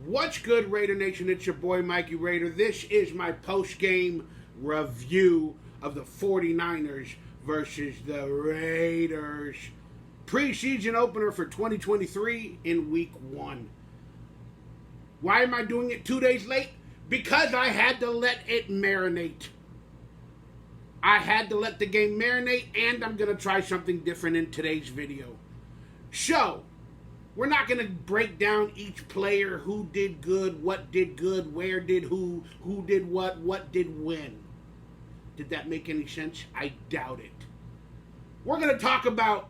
What's good, Raider Nation? It's your boy, Mikey Raider. This is my post-game review of the 49ers versus the Raiders preseason opener for 2023 in Week 1. Why am I doing it 2 days late? Because I had to let it marinate. I had to let the game marinate, and I'm going to try something different in today's video. So, we're not going to break down each player, who did good, where did who did what did when. Did that make any sense? I doubt it. We're going to talk about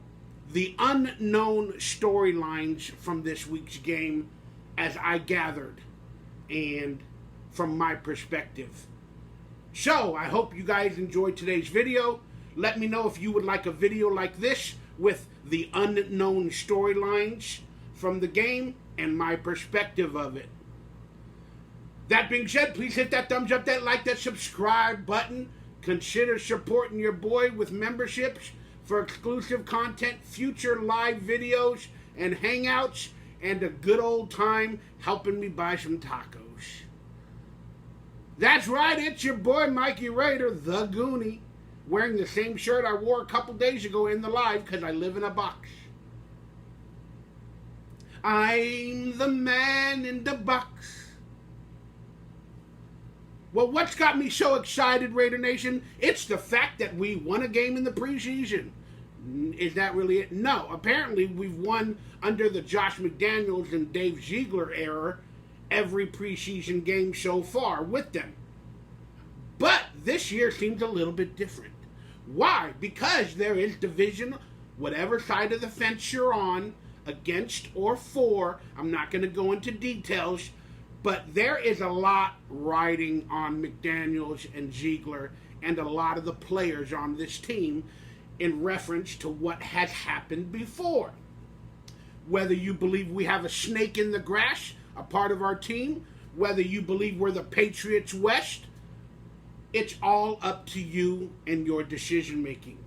the unknown storylines from this week's game as I gathered and from my perspective. So, I hope you guys enjoyed today's video. Let me know if you would like a video like this with the unknown storylines from the game and my perspective of it. That being said, please hit that thumbs up, that like, that subscribe button. Consider supporting your boy with memberships for exclusive content, future live videos and hangouts, and a good old time helping me buy some tacos. That's right, it's your boy Mikey Raider, the Goonie, wearing the same shirt I wore a couple days ago in the live because I live in a box. I'm the man in the box. Well, what's got me so excited, Raider Nation? It's the fact that we won a game in the preseason. Is that really it? No. Apparently, we've won under the Josh McDaniels and Dave Ziegler era every preseason game so far with them. But this year seems a little bit different. Why? Because there is division, whatever side of the fence you're on, against or for. I'm not going to go into details, but there is a lot riding on McDaniels and Ziegler and a lot of the players on this team in reference to what has happened before. Whether you believe we have a snake in the grass, a part of our team, whether you believe we're the Patriots West, it's all up to you and your decision making.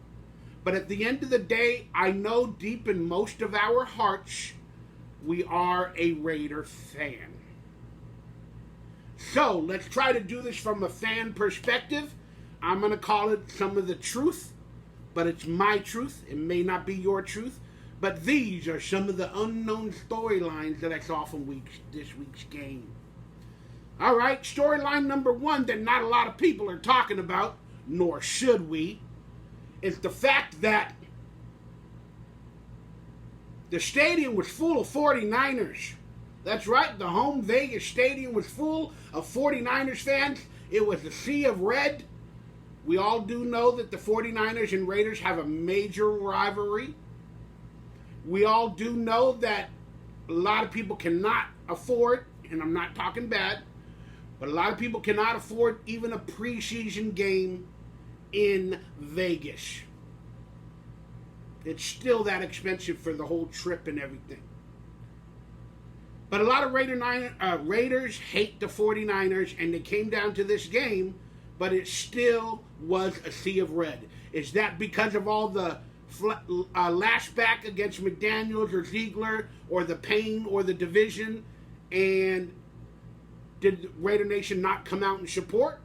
But at the end of the day, I know deep in most of our hearts, we are a Raider fan. So, let's try to do this from a fan perspective. I'm going to call it some of the truth, but it's my truth. It may not be your truth, but these are some of the unknown storylines that I saw from this week's game. All right, storyline number one that not a lot of people are talking about, nor should we, is the fact that the stadium was full of 49ers. That's right, the home Vegas stadium was full of 49ers fans. It was a sea of red. We all do know that the 49ers and Raiders have a major rivalry. We all do know that a lot of people cannot afford, and I'm not talking bad, but a lot of people cannot afford even a preseason game in Vegas. It's still that expensive for the whole trip and everything. But a lot of Raiders hate the 49ers, and they came down to this game, but it still was a sea of red. Is that because of all the lashback against McDaniels or Ziegler, or the pain or the division, and did Raider Nation not come out and support?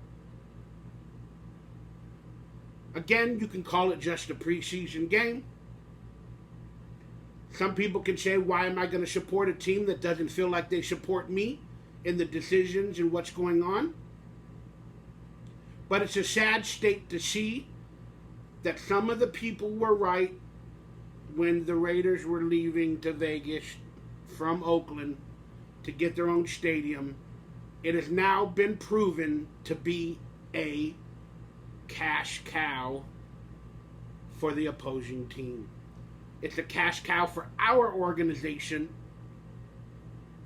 Again, you can call it just a preseason game. Some people can say, why am I going to support a team that doesn't feel like they support me in the decisions and what's going on? But it's a sad state to see that some of the people were right when the Raiders were leaving to Vegas from Oakland to get their own stadium. It has now been proven to be a cash cow for the opposing team. It's a cash cow for our organization,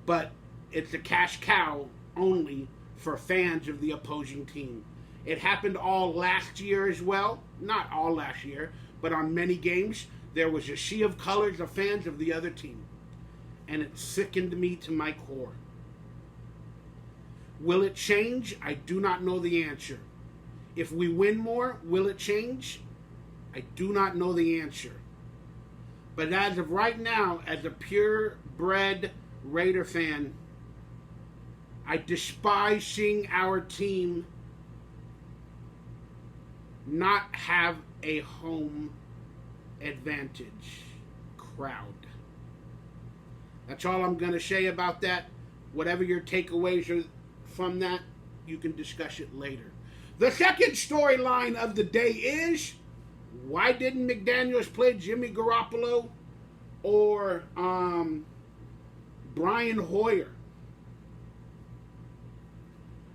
but it's a cash cow only for fans of the opposing team. It happened all last year as well. Not all last year, but on many games, there was a sea of colors of fans of the other team. And it sickened me to my core. Will it change? I do not know the answer. If we win more, will it change? I do not know the answer. But as of right now, as a purebred Raider fan, I despise seeing our team not have a home advantage crowd. That's all I'm going to say about that. Whatever your takeaways are from that, you can discuss it later. The second storyline of the day is, why didn't McDaniels play Jimmy Garoppolo or Brian Hoyer?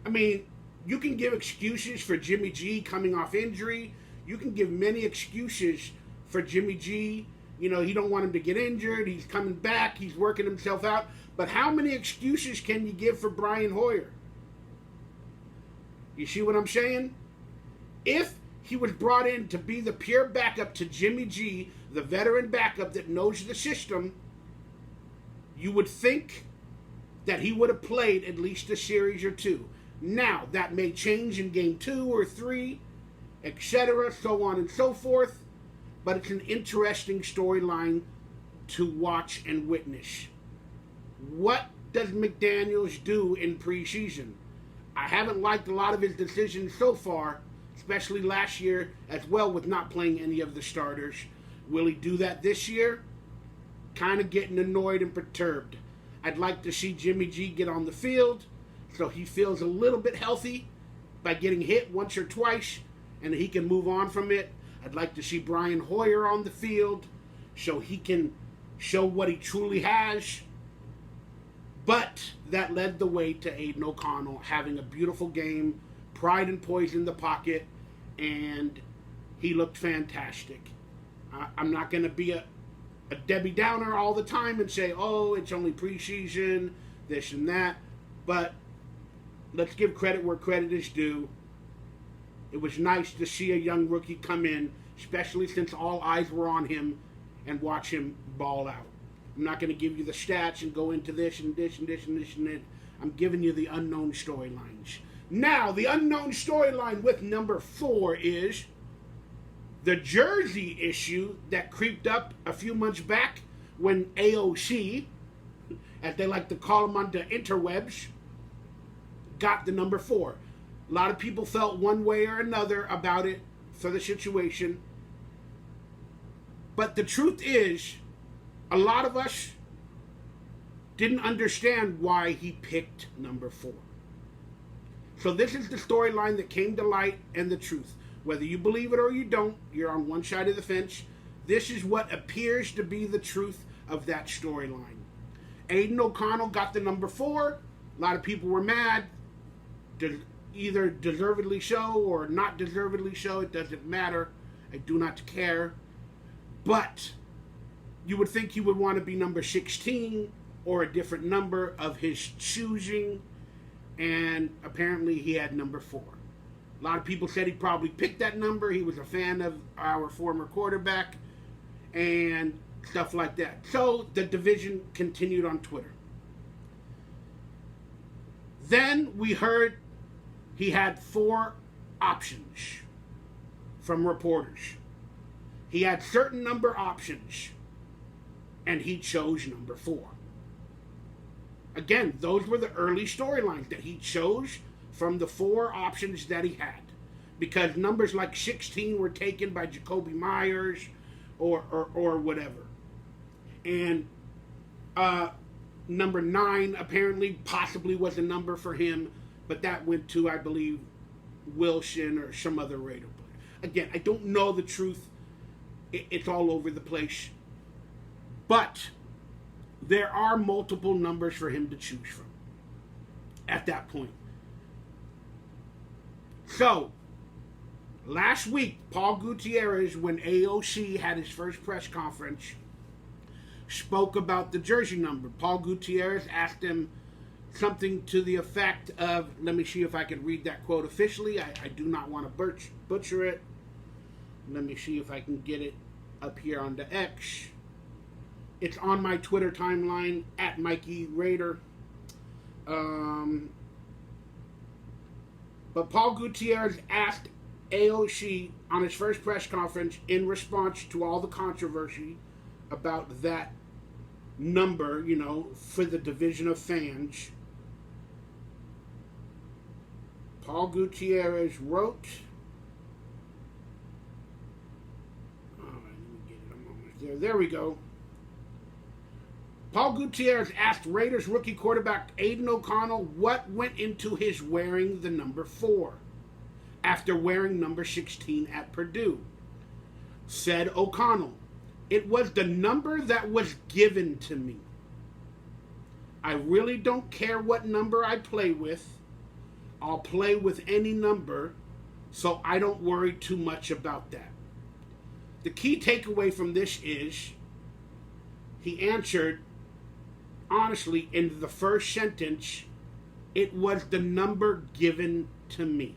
I mean, you can give excuses for Jimmy G coming off injury. You can give many excuses for Jimmy G. You know, he don't want him to get injured. He's coming back. He's working himself out. But how many excuses can you give for Brian Hoyer? You see what I'm saying? If he was brought in to be the pure backup to Jimmy G, the veteran backup that knows the system, you would think that he would have played at least a series or two. Now, that may change in game 2 or 3, etc., so on and so forth, but it's an interesting storyline to watch and witness. What does McDaniels do in preseason? I haven't liked a lot of his decisions so far, especially last year as well with not playing any of the starters. Will he do that this year? Kind of getting annoyed and perturbed. I'd like to see Jimmy G get on the field so he feels a little bit healthy by getting hit once or twice and he can move on from it. I'd like to see Brian Hoyer on the field so he can show what he truly has. But that led the way to Aidan O'Connell having a beautiful game, pride and poise in the pocket, and he looked fantastic. I'm not going to be a Debbie Downer all the time and say, oh, it's only preseason, this and that. But let's give credit where credit is due. It was nice to see a young rookie come in, especially since all eyes were on him, and watch him ball out. I'm not going to give you the stats and go into this and this and this and this and that. I'm giving you the unknown storylines. Now, the unknown storyline with number 4 is the jersey issue that creeped up a few months back when AOC, as they like to call them on the interwebs, got the number 4. A lot of people felt one way or another about it for the situation. But the truth is, a lot of us didn't understand why he picked number 4. So this is the storyline that came to light and the truth. Whether you believe it or you don't, you're on one side of the fence. This is what appears to be the truth of that storyline. Aidan O'Connell got the number 4. A lot of people were mad. Either deservedly so or not deservedly so. It doesn't matter. I do not care. But you would think he would want to be number 16 or a different number of his choosing. And apparently he had number 4. A lot of people said he probably picked that number. He was a fan of our former quarterback and stuff like that. So the division continued on Twitter. Then we heard he had 4 options from reporters. He had certain number options, and he chose number 4. Again, those were the early storylines that he chose from the 4 options that he had. Because numbers like 16 were taken by Jacoby Myers or whatever. And number 9 apparently possibly was a number for him, but that went to, I believe, Wilson or some other Raider player. Again, I don't know the truth. It's all over the place. But there are multiple numbers for him to choose from at that point. So, last week, Paul Gutierrez, when AOC had his first press conference, spoke about the jersey number. Paul Gutierrez asked him something to the effect of, let me see if I can read that quote officially. I do not want to butcher it. Let me see if I can get it up here on the X. It's on my Twitter timeline, at Mikey Raider. But Paul Gutierrez asked AOC on his first press conference in response to all the controversy about that number, for the division of fans. Paul Gutierrez wrote. All right, let me get it. I'm almost there. There we go. Paul Gutierrez asked Raiders rookie quarterback Aidan O'Connell what went into his wearing the number 4 after wearing number 16 at Purdue. Said O'Connell, "It was the number that was given to me. I really don't care what number I play with. I'll play with any number, so I don't worry too much about that." The key takeaway from this is he answered, honestly, in the first sentence, it was the number given to me.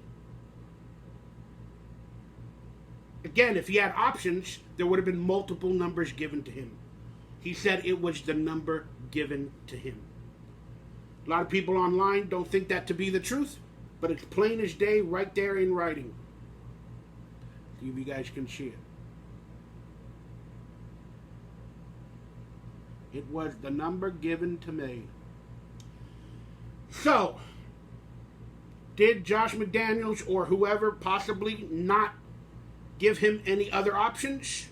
Again, if he had options, there would have been multiple numbers given to him. He said it was the number given to him. A lot of people online don't think that to be the truth, but it's plain as day right there in writing. See if you guys can see it. It was the number given to me. So, did Josh McDaniels or whoever possibly not give him any other options?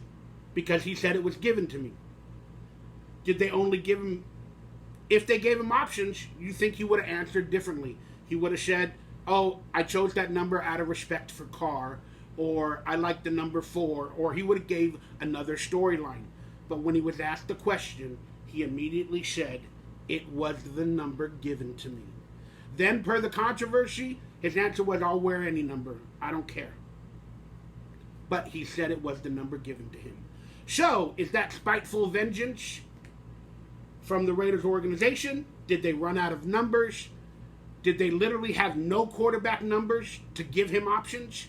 Because he said it was given to me. Did they only give him... If they gave him options, you think he would have answered differently. He would have said, "Oh, I chose that number out of respect for Carr," or "I like the number 4," or he would have gave another storyline. But when he was asked the question, he immediately said, "It was the number given to me." Then, per the controversy, his answer was, "I'll wear any number. I don't care." But he said it was the number given to him. So, is that spiteful vengeance from the Raiders organization? Did they run out of numbers? Did they literally have no quarterback numbers to give him options?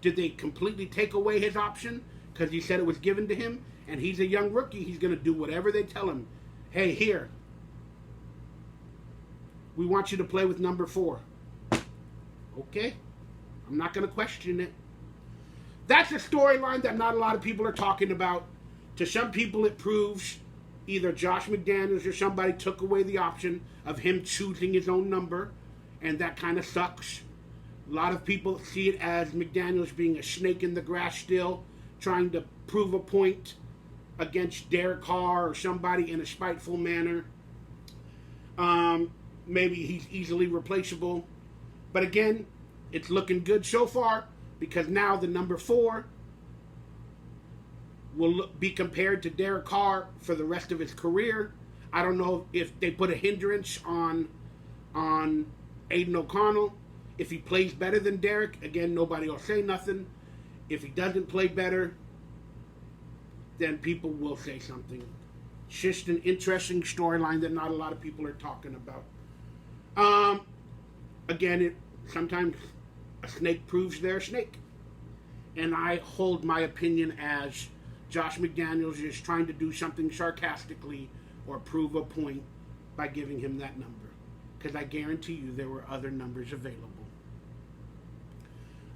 Did they completely take away his option because he said it was given to him? And he's a young rookie. He's going to do whatever they tell him. Hey, here, we want you to play with number 4. Okay, I'm not going to question it. That's a storyline that not a lot of people are talking about. To some people, it proves either Josh McDaniels or somebody took away the option of him choosing his own number, and that kind of sucks. A lot of people see it as McDaniels being a snake in the grass still, trying to prove a point against Derek Carr or somebody in a spiteful manner. Maybe he's easily replaceable. But again, it's looking good so far, because now the number 4 will be compared to Derek Carr for the rest of his career. I don't know if they put a hindrance on Aidan O'Connell. If he plays better than Derek, again, nobody will say nothing. If he doesn't play better, then people will say something. It's just an interesting storyline that not a lot of people are talking about. Again, sometimes a snake proves they're a snake. And I hold my opinion as Josh McDaniels is trying to do something sarcastically or prove a point by giving him that number. Because I guarantee you there were other numbers available.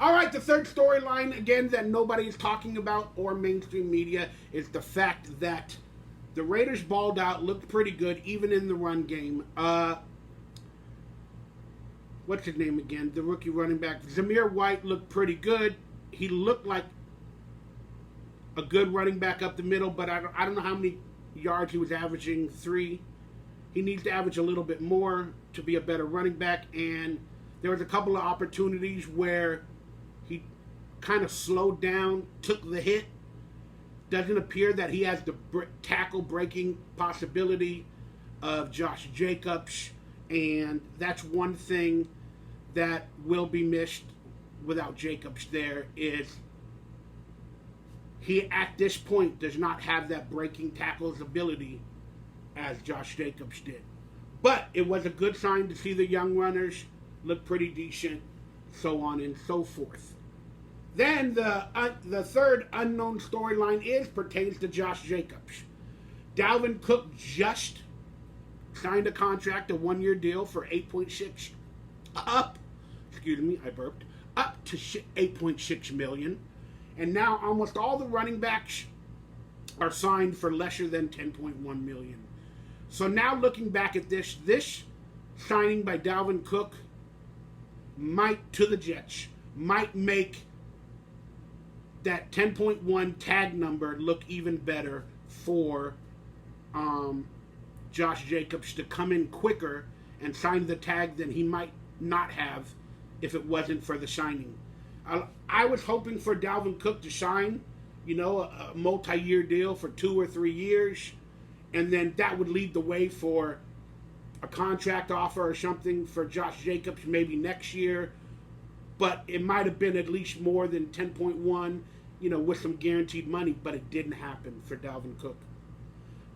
All right, the third storyline, again, that nobody is talking about or mainstream media is the fact that the Raiders balled out, looked pretty good, even in the run game. What's his name again? The rookie running back. Zamir White looked pretty good. He looked like a good running back up the middle, but I don't know how many yards he was averaging. 3. He needs to average a little bit more to be a better running back, and there was a couple of opportunities where he kind of slowed down, took the hit. Doesn't appear that he has the tackle breaking possibility of Josh Jacobs, and that's one thing that will be missed without Jacobs there, is he at this point does not have that breaking tackles ability as Josh Jacobs did. But it was a good sign to see the young runners look pretty decent, so on and so forth. Then the third unknown storyline pertains to Josh Jacobs. Dalvin Cook just signed a contract, a 1-year deal for up to $8.6 million. And now almost all the running backs are signed for lesser than $10.1 million. So now looking back at this signing by Dalvin Cook might, to the Jets, might make that 10.1 tag number look even better for Josh Jacobs to come in quicker and sign the tag than he might not have if it wasn't for the signing. I was hoping for Dalvin Cook to sign, a multi-year deal for 2 or 3 years, and then that would lead the way for a contract offer or something for Josh Jacobs maybe next year. But it might have been at least more than 10.1, with some guaranteed money, but it didn't happen for Dalvin Cook.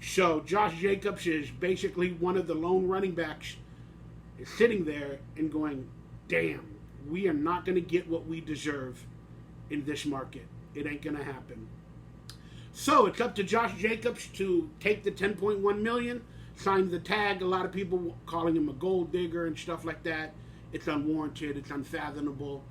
So Josh Jacobs is basically one of the lone running backs sitting there and going, damn, we are not going to get what we deserve in this market. It ain't going to happen. So it's up to Josh Jacobs to take the 10.1 million, sign the tag. A lot of people calling him a gold digger and stuff like that. It's unwarranted. It's unfathomable.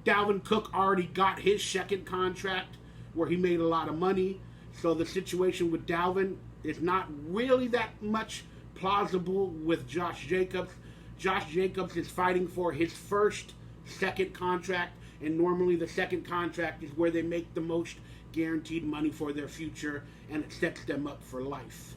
Dalvin Cook already got his second contract where he made a lot of money. So the situation with Dalvin is not really that much plausible with Josh Jacobs. Josh Jacobs is fighting for his second contract, and normally the second contract is where they make the most guaranteed money for their future, and it sets them up for life.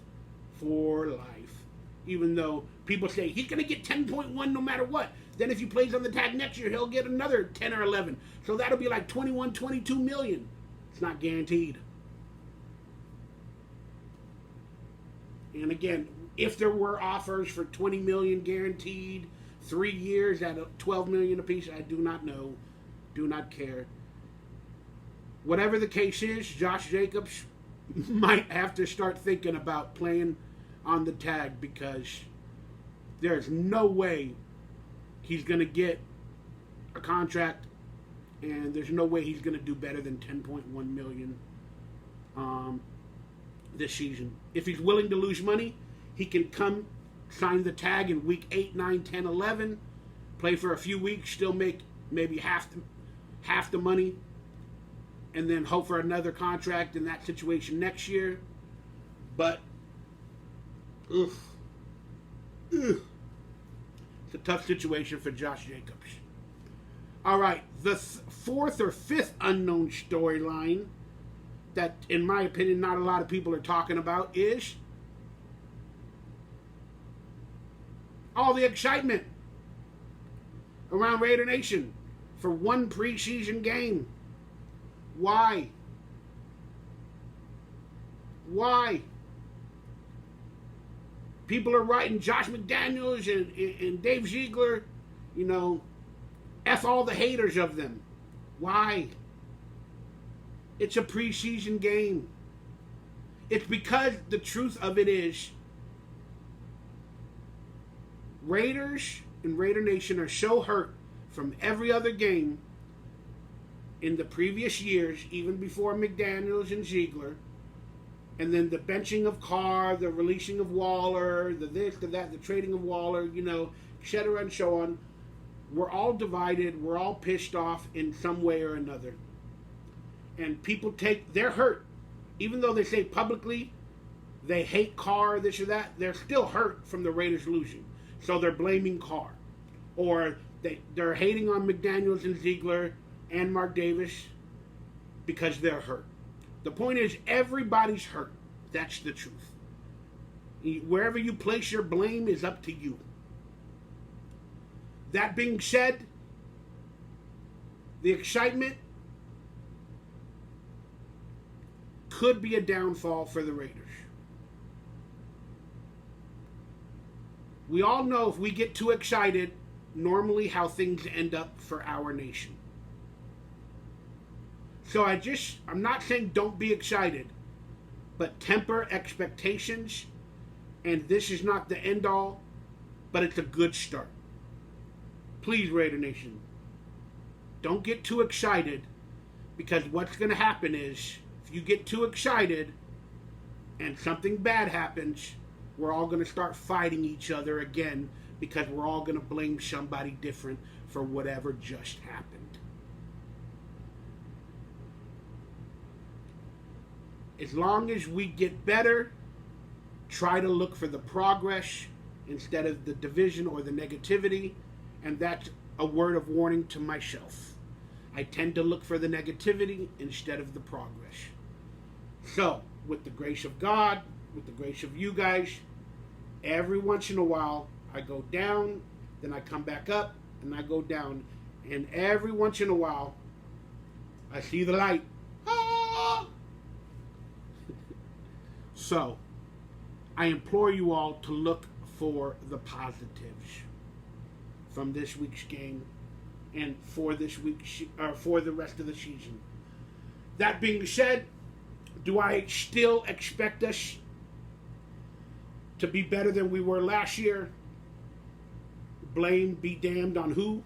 For life. Even though people say he's going to get 10.1 no matter what. Then if he plays on the tag next year, he'll get another 10 or 11. So that'll be like 21, 22 million. It's not guaranteed. And again, if there were offers for 20 million guaranteed, 3 years at 12 million apiece, I do not know. Do not care. Whatever the case is, Josh Jacobs might have to start thinking about playing on the tag, because there's no way he's going to get a contract, and there's no way he's going to do better than 10.1 million this season. If he's willing to lose money, he can come sign the tag in week 8, 9, 10, 11, play for a few weeks, still make maybe half the money, and then hope for another contract in that situation next year. But it's a tough situation for Josh Jacobs. All right, the fourth or fifth unknown storyline that, in my opinion, not a lot of people are talking about is all the excitement around Raider Nation for one preseason game. Why? Why? People are writing Josh McDaniels and Dave Ziegler, F all the haters of them. Why? It's a preseason game. It's because the truth of it is Raiders and Raider Nation are so hurt from every other game in the previous years, even before McDaniels and Ziegler, and then the benching of Carr, the releasing of Waller, the this, the that, the trading of Waller, et cetera and so on. We're all divided. We're all pissed off in some way or another. And people they're hurt. Even though they say publicly they hate Carr, this or that, they're still hurt from the Raiders losing. So they're blaming Carr. Or they're hating on McDaniels and Ziegler and Mark Davis because they're hurt. The point is, everybody's hurt. That's the truth. Wherever you place your blame is up to you. That being said, the excitement could be a downfall for the Raiders. We all know if we get too excited, normally how things end up for our nation. So I'm not saying don't be excited, but temper expectations, and this is not the end all, but it's a good start. Please, Raider Nation, don't get too excited, because what's going to happen is, if you get too excited and something bad happens, we're all going to start fighting each other again, because we're all going to blame somebody different for whatever just happened. As long as we get better, try to look for the progress instead of the division or the negativity, and that's a word of warning to myself. I tend to look for the negativity instead of the progress. So, with the grace of God, with the grace of you guys, every once in a while, I go down, then I come back up, and I go down. And every once in a while, I see the light. Ah! So, I implore you all to look for the positives from this week's game and for this week's for the rest of the season. That being said, do I still expect us to be better than we were last year? Blame be damned on who?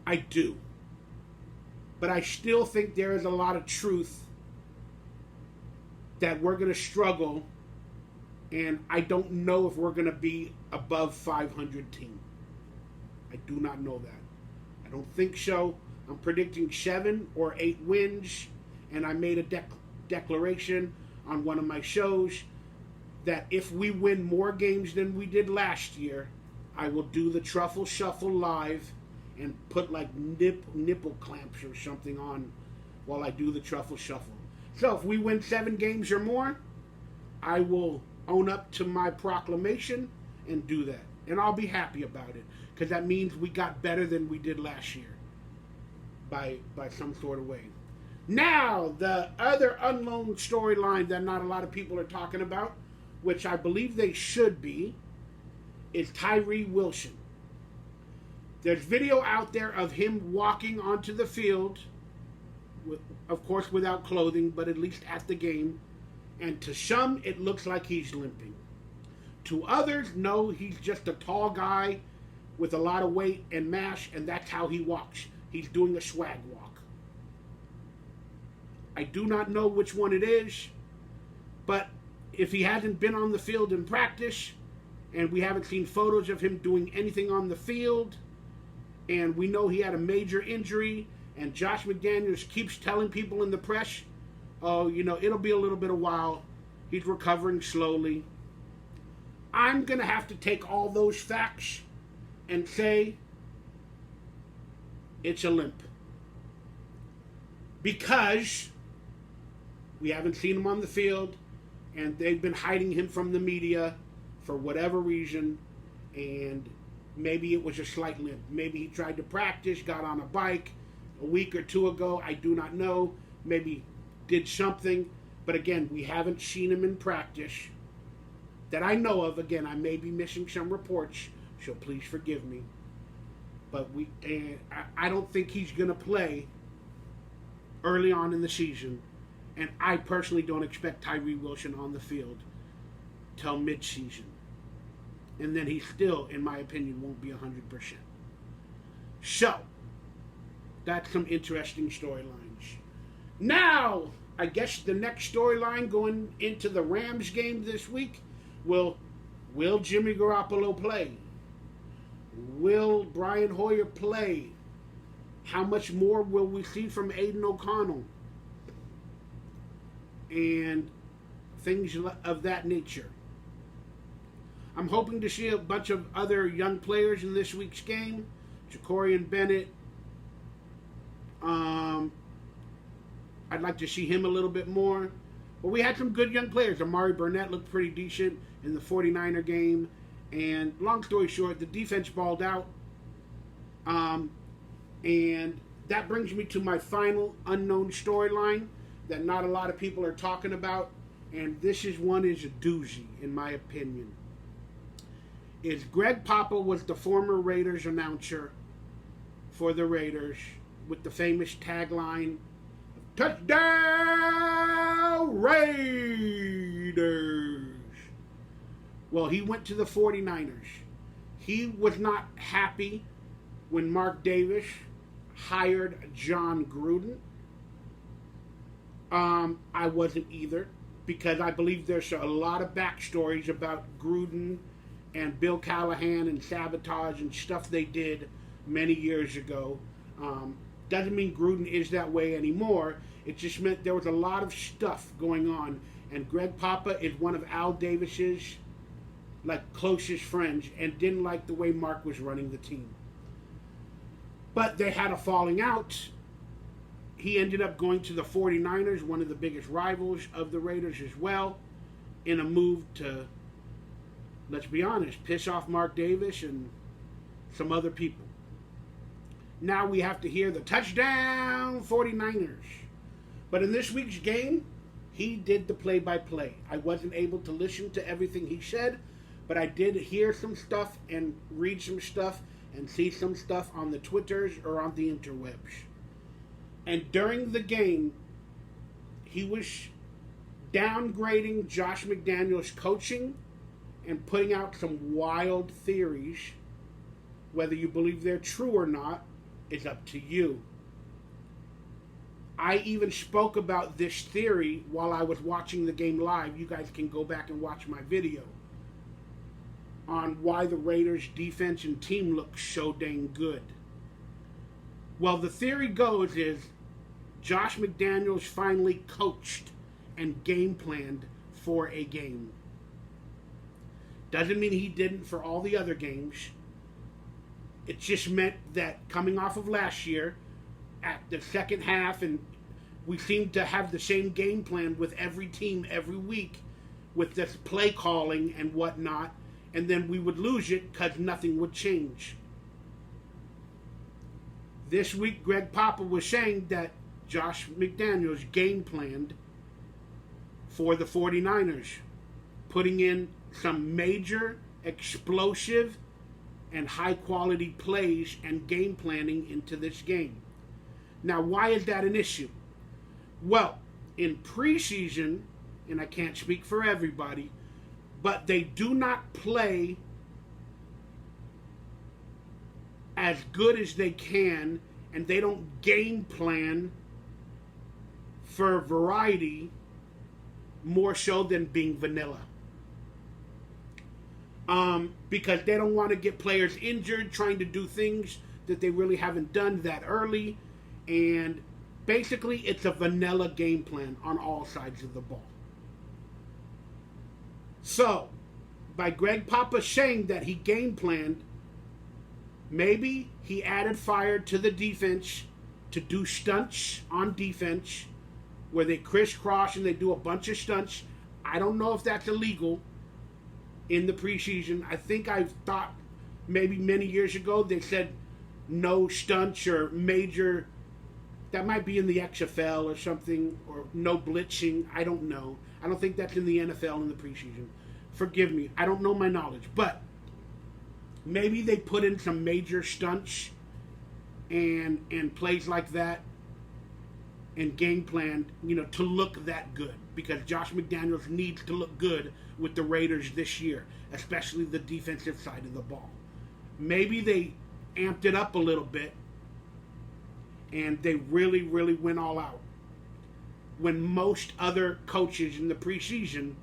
I do. But I still think there is a lot of truth that we're going to struggle, and I don't know if we're going to be above 500 team. I do not know that. I don't think so. I'm predicting 7 or 8 wins, and I made a declaration on one of my shows that if we win more games than we did last year, I will do the Truffle Shuffle live and put like nipple clamps or something on while I do the Truffle Shuffle. So if we win 7 games or more, I will own up to my proclamation and do that. And I'll be happy about it, because that means we got better than we did last year by some sort of way. Now, the other unknown storyline that not a lot of people are talking about, which I believe they should be, is Tyree Wilson. There's video out there of him walking onto the field, of course without clothing, but at least at the game. And to some, it looks like he's limping. To others, no, he's just a tall guy with a lot of weight and mass, and that's how he walks. He's doing a swag walk. I do not know which one it is, but if he hasn't been on the field in practice, and we haven't seen photos of him doing anything on the field, and we know he had a major injury, and Josh McDaniels keeps telling people in the press, oh, it'll be a little bit of while. He's recovering slowly. I'm going to have to take all those facts and say it's a limp. Because we haven't seen him on the field, and they've been hiding him from the media for whatever reason, and maybe it was a slight limp. Maybe he tried to practice, got on a bike a week or 2 ago. I do not know. Maybe did something. But again, we haven't seen him in practice that I know of. Again, I may be missing some reports, so please forgive me. But I don't think he's going to play early on in the season. And I personally don't expect Tyree Wilson on the field till mid-season. And then he still, in my opinion, won't be 100%. So, that's some interesting storylines. Now, I guess the next storyline going into the Rams game this week, will Jimmy Garoppolo play? Will Brian Hoyer play? How much more will we see from Aidan O'Connell? And things of that nature. I'm hoping to see a bunch of other young players in this week's game. Jacorian Bennett. I'd like to see him a little bit more. But we had some good young players. Amari Burnett looked pretty decent in the 49er game. And long story short, the defense balled out. And that brings me to my final unknown storyline that not a lot of people are talking about. And this is a doozy, in my opinion. Is Greg Papa was the former Raiders announcer for the Raiders with the famous tagline, "Touchdown Raiders." Well, he went to the 49ers. He was not happy when Mark Davis hired John Gruden. I wasn't either, because I believe there's a lot of backstories about Gruden and Bill Callahan and sabotage and stuff they did many years ago. Doesn't mean Gruden is that way anymore. It just meant there was a lot of stuff going on. And Greg Papa is one of Al Davis's closest friends, and didn't like the way Mark was running the team. But they had a falling out. He ended up going to the 49ers, one of the biggest rivals of the Raiders as well, in a move to, let's be honest, piss off Mark Davis and some other people. Now we have to hear the touchdown 49ers. But in this week's game, he did the play-by-play. I wasn't able to listen to everything he said, but I did hear some stuff and read some stuff and see some stuff on the Twitters or on the interwebs. And during the game, he was downgrading Josh McDaniels' coaching and putting out some wild theories. Whether you believe they're true or not is up to you. I even spoke about this theory while I was watching the game live. You guys can go back and watch my video on why the Raiders' defense and team looks so dang good. Well, the theory goes is Josh McDaniels finally coached and game planned for a game. Doesn't mean he didn't for all the other games. It just meant that coming off of last year, at the second half, and we seemed to have the same game plan with every team every week with this play calling and whatnot, and then we would lose it because nothing would change. This week, Greg Papa was saying that Josh McDaniels game planned for the 49ers, putting in some major, explosive, and high-quality plays and game planning into this game. Now, why is that an issue? Well, in preseason, and I can't speak for everybody, but they do not play as good as they can, and they don't game plan for variety more so than being vanilla. Because they don't want to get players injured trying to do things that they really haven't done that early. And basically, it's a vanilla game plan on all sides of the ball. So, by Greg Papa saying that he game planned, maybe he added fire to the defense to do stunts on defense where they crisscross and they do a bunch of stunts. I don't know if that's illegal in the preseason. I think I thought maybe many years ago they said no stunts or major. That might be in the XFL or something, or no blitzing. I don't know. I don't think that's in the NFL in the preseason. Forgive me. I don't know my knowledge. But maybe they put in some major stunts and plays like that and game planned, to look that good. Because Josh McDaniels needs to look good with the Raiders this year, especially the defensive side of the ball. Maybe they amped it up a little bit and they really, really went all out. When most other coaches in the preseason,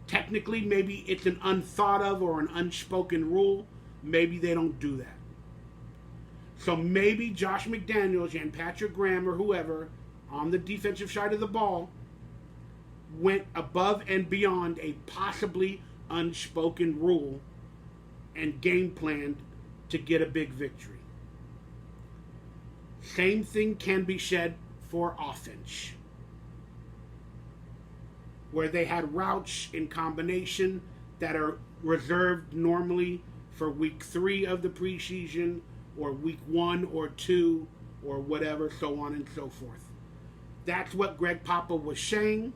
technically maybe it's an unthought of or an unspoken rule, maybe they don't do that. So maybe Josh McDaniels and Patrick Graham or whoever on the defensive side of the ball went above and beyond a possibly unspoken rule and game planned to get a big victory. Same thing can be said for offense, where they had routes in combination that are reserved normally for week 3 of the preseason or week 1 or 2 or whatever, so on and so forth. That's what Greg Papa was saying,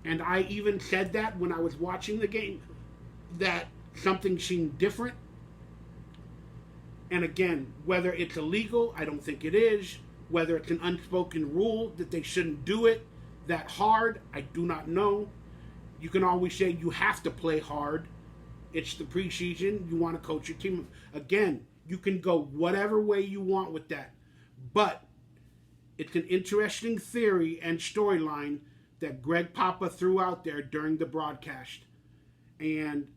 and I even said that when I was watching the game, that something seemed different. And again, whether it's illegal, I don't think it is. Whether it's an unspoken rule that they shouldn't do it that hard, I do not know. You can always say you have to play hard. It's the preseason. You want to coach your team. Again, you can go whatever way you want with that. But it's an interesting theory and storyline that Greg Papa threw out there during the broadcast. And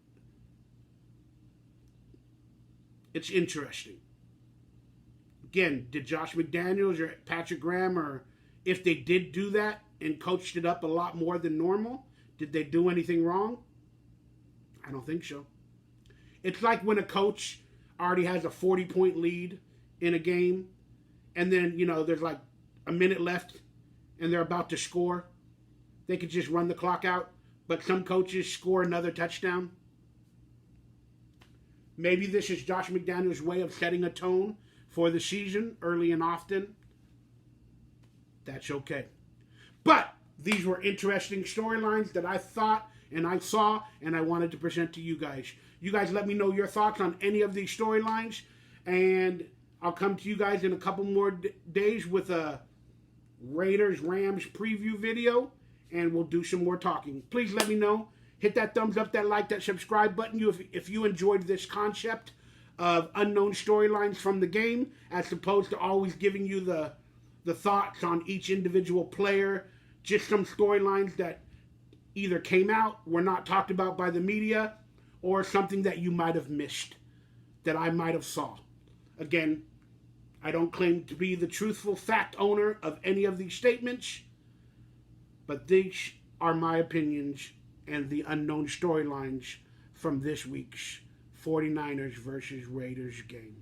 it's interesting. Again, did Josh McDaniels or Patrick Graham, or if they did do that and coached it up a lot more than normal, did they do anything wrong? I don't think so. It's like when a coach already has a 40-point lead in a game, and then, there's like a minute left and they're about to score, they could just run the clock out. But some coaches score another touchdown. Maybe this is Josh McDaniels' way of setting a tone for the season early and often. That's okay. But these were interesting storylines that I thought and I saw and I wanted to present to you guys. You guys let me know your thoughts on any of these storylines, and I'll come to you guys in a couple more days with a Raiders-Rams preview video, and we'll do some more talking. Please let me know. Hit that thumbs up, that like, that subscribe button if you enjoyed this concept of unknown storylines from the game, as opposed to always giving you the thoughts on each individual player, just some storylines that either came out, were not talked about by the media, or something that you might have missed, that I might have saw. Again, I don't claim to be the truthful fact owner of any of these statements, but these are my opinions and the unknown storylines from this week's 49ers versus Raiders game.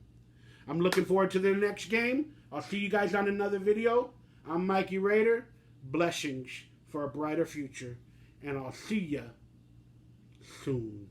I'm looking forward to the next game. I'll see you guys on another video. I'm Mikey Raider. Blessings for a brighter future, and I'll see ya soon.